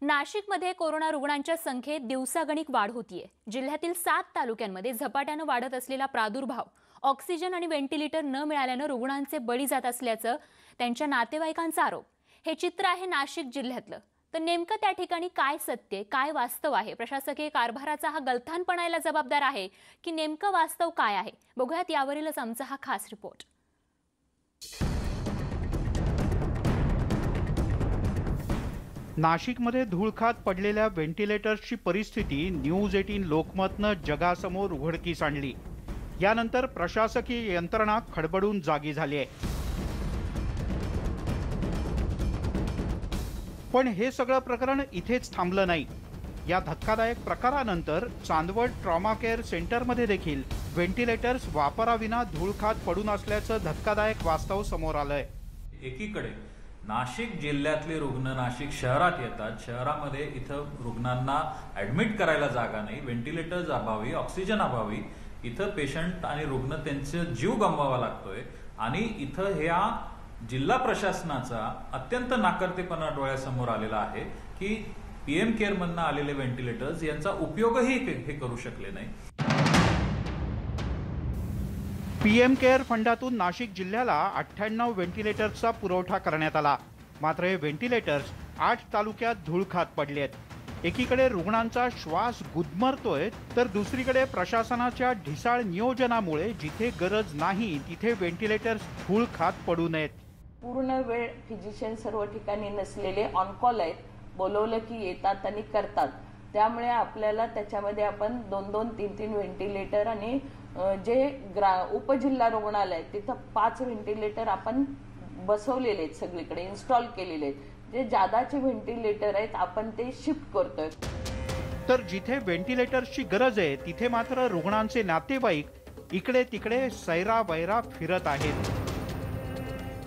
नाशिकमध्ये कोरोना रुग्णांच्या संख्येत दिवसागणिक वाढ होतीये। जिल्ह्यातील 7 तालुक्यांमध्ये झपाट्याने वाढत असलेला प्रादुर्भाव, ऑक्सिजन आणि व्हेंटिलेटर न मिळाल्याने रुग्णांचे बळी जात असल्याचं त्यांच्या नातेवाईकांचा आरोप। हे चित्र आहे नाशिक जिल्ह्यातलं। तर नेमकं त्या ठिकाणी काय सत्य, काय वास्तव आहे? प्रशासकीय कारभाराचा हा गलथानपणाला जबाबदार आहे की नेमकं वास्तव काय आहे? बघूयात यावरीलच आमचा हा खास रिपोर्ट। नाशिकमध्ये धूळ खात पडलेल्या व्हेंटिलेटर्सची परिस्थिती न्यूज 18 लोकमतनं जगासमोर उघडकीस आणली। यानंतर प्रशासकीय यंत्रणा खडबडून जागी झाली आहे। पण हे सगळं प्रकरण इथेच थांबलं नाही। या धक्कादायक प्रकारानंतर चांदवड ट्रॉमा केअर सेंटरमध्ये देखील व्हेंटिलेटर्स वापराविना धूळ खात पडून असल्याचं धक्कादायक वास्तव समोर आलंय। एकीकडे नाशिक जिल्ह्यातले रुग्ण नाशिक शहरात येतात, शहरामध्ये इथं रुग्णांना ऍडमिट करायला जागा नाही, व्हेंटिलेटर्स अभावी, ऑक्सिजन अभावी इथं पेशंट आणि रुग्ण त्यांचे जीव गमवावा लागतोय। आणि इथं ह्या जिल्हा प्रशासनाचा अत्यंत नाकर्तेपणा डोळ्यासमोर आलेला आहे की पीएम केअर मधनं आलेले व्हेंटिलेटर्स यांचा उपयोगही हे करू शकले नाही। पीएम केअर फंडातून नाशिक जिल्ह्याला 98 व्हेंटिलेटर्सचा पुरवठा करण्यात आला। मात्र हे व्हेंटिलेटर्स 8 तालुक्यात धूळ खात पडले आहेत। एकीकडे रुग्णांचा श्वास गुदमरतोय, तर दुसरीकडे प्रशासनाच्या ढिसाळ नियोजनामुळे जिथे गरज नाही तिथे व्हेंटिलेटर्स धूळ खात पडू नयेत। पूर्ण वेळ फिजिशियन सर्व ठिकाणी नसलेले ऑन कॉल आहेत, बोलवलं की येतात आणि करतात। त्यामुळे आपल्याला त्याच्यामध्ये आपण 2-2, 3-3 व्हेंटिलेटर आणि जे उपजिल्हा रुग्णालय तिथं 5 व्हेंटिलेटर आपण बसवलेले आहेत, सगळीकडे इन्स्टॉल केलेले आहेत। जे जादाचे व्हेंटिलेटर आहेत आपण ते शिफ्ट करतोय। तर जिथे व्हेंटिलेटर्सची गरज आहे तिथे मात्र रुग्णांचे नातेवाईक इकडे तिकडे सैरा वैरा फिरत आहेत।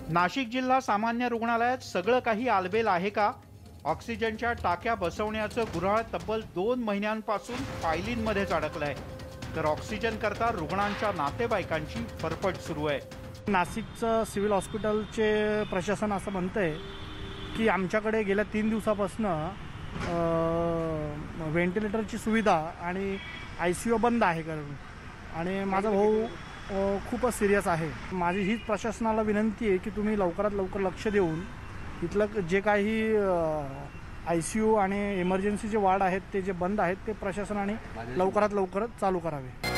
नाशिक जिल्हा सामान्य रुग्णालयात सगळं काही आलबेल आहे का? ऑक्सिजनच्या टाक्या बसवण्याचं गुऱ्हाळ तब्बल 2 महिन्यांपासून फायलींमध्येच अडकलंय, तर ऑक्सिजन करता रुग्णांच्या नातेवाईकांची फरफट सुरू आहे। नाशिकचं सिव्हिल हॉस्पिटलचे प्रशासन असं म्हणतंय की आमच्याकडे गेल्या 3 दिवसापासून व्हेंटिलेटरची सुविधा आणि ICU बंद आहे करून, आणि माझा भाऊ खूपच सिरियस आहे। माझी हीच प्रशासनाला विनंती आहे की तुम्ही लवकरात लवकर लक्ष देऊन इथलं जे काही ICU आणि इमर्जन्सीचे वार्ड आहेत ते जे बंद आहेत ते प्रशासनाने लवकरात लवकर चालू करावे।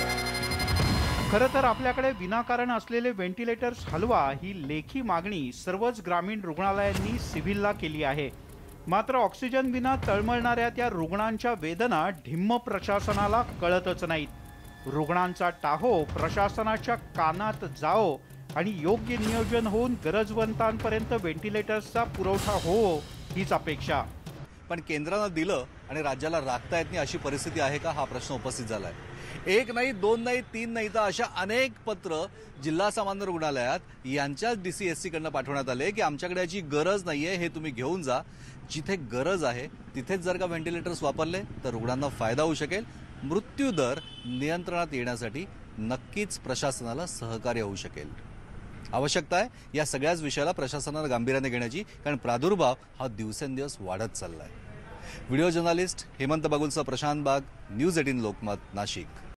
खरं तर आपल्याकडे विनाकारण असलेले व्हेंटिलेटर्स हलवा ही लेखी मागणी सर्वच ग्रामीण रुग्णालयांनी सिव्हिलला केली आहे। मात्र ऑक्सिजन विना तळमळणाऱ्या त्या रुग्णांच्या वेदना ढिम्म प्रशासनाला कळतच नाहीत। रुग्णांचा टाहो प्रशासनाच्या कानात जाओ आणि योग्य नियोजन होऊन गरजवंतांपर्यंत व्हेंटिलेटर्सचा पुरवठा हो हीच अपेक्षा। पण केंद्रानं दिलं आणि राज्याला राखता येत नाही अशी परिस्थिती आहे का, हा प्रश्न उपस्थित झालाय। 1 नाही, 2 नाही, 3 नाही तर अशा अनेक पत्र जिल्हा सामान्य रुग्णालयात यांच्याच DCSC कडनं पाठवण्यात आले की आमच्याकडे याची गरज नाहीये, हे तुम्ही घेऊन जा। जिथे गरज आहे तिथेच जर का व्हेंटिलेटर्स वापरले तर रुग्णांना फायदा होऊ शकेल। मृत्यूदर नियंत्रणात येण्यासाठी नक्कीच प्रशासनाला सहकार्य होऊ शकेल। आवश्यकता आहे या सगळ्याच विषयाला प्रशासनानं गांभीर्याने घेण्याची, कारण प्रादुर्भाव हा दिवसेंदिवस वाढत चाललाय। व्हिडिओ जर्नलिस्ट हेमंत बागुलसह प्रशांत बाग, न्यूज 18 लोकमत, नाशिक।